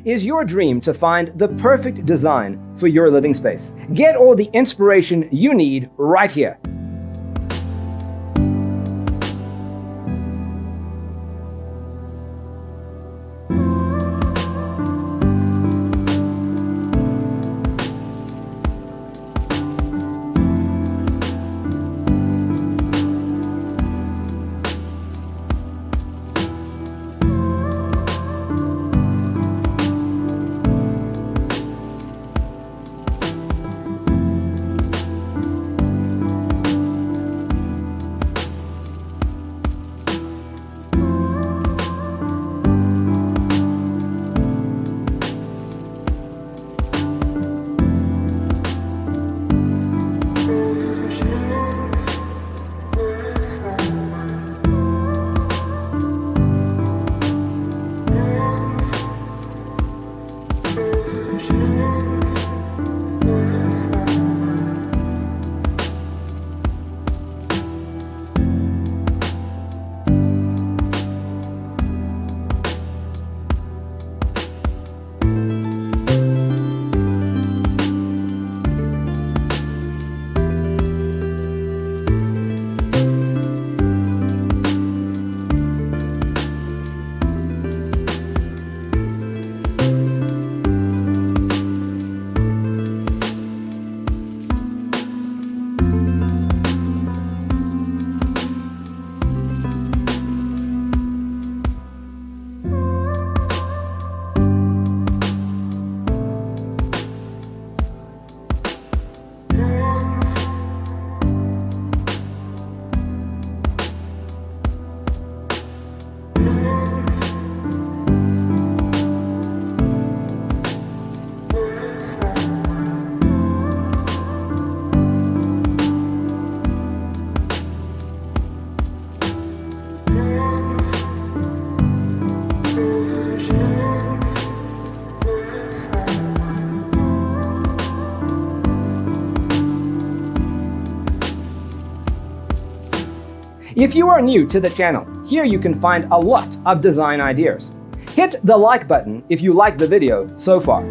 Is your dream to find the perfect design for your living space? Get all the inspiration you need right here. If you are new to the channel, here you can find a lot of design ideas. Hit the like button if you like the video so far.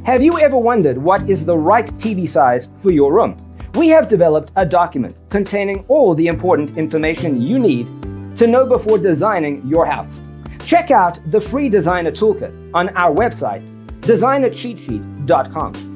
Have you ever wondered what is the right TV size for your room? We have developed a document containing all the important information you need to know before designing your house. Check out the free designer toolkit on our website, designercheatsheet.com.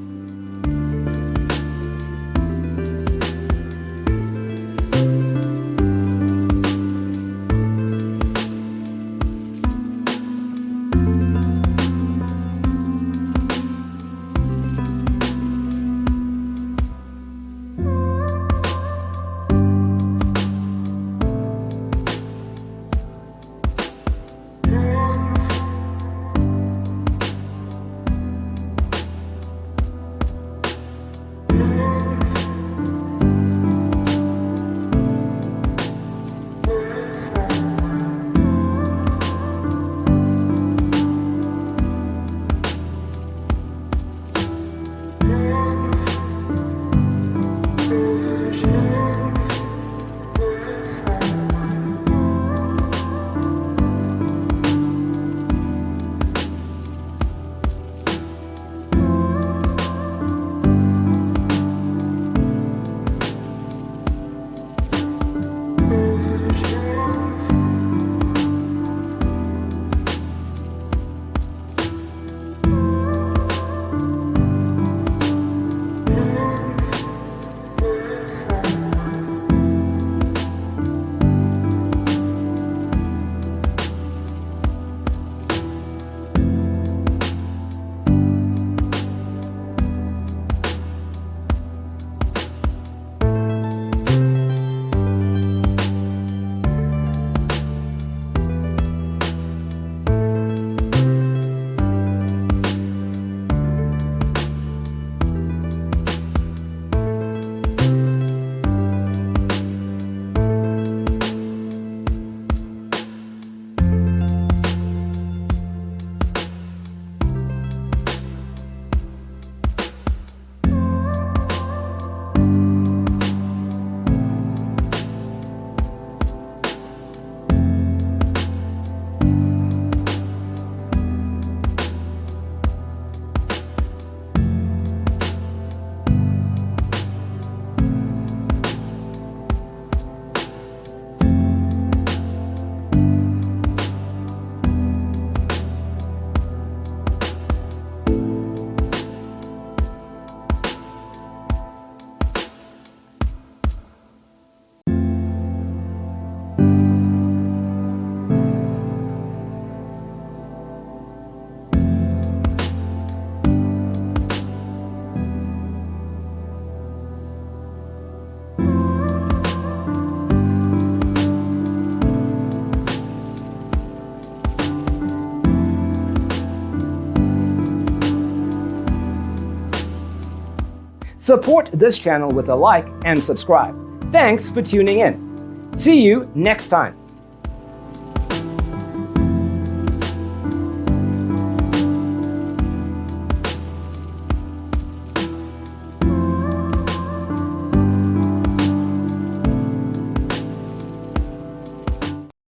Support this channel with a like and subscribe. Thanks for tuning in. See you next time.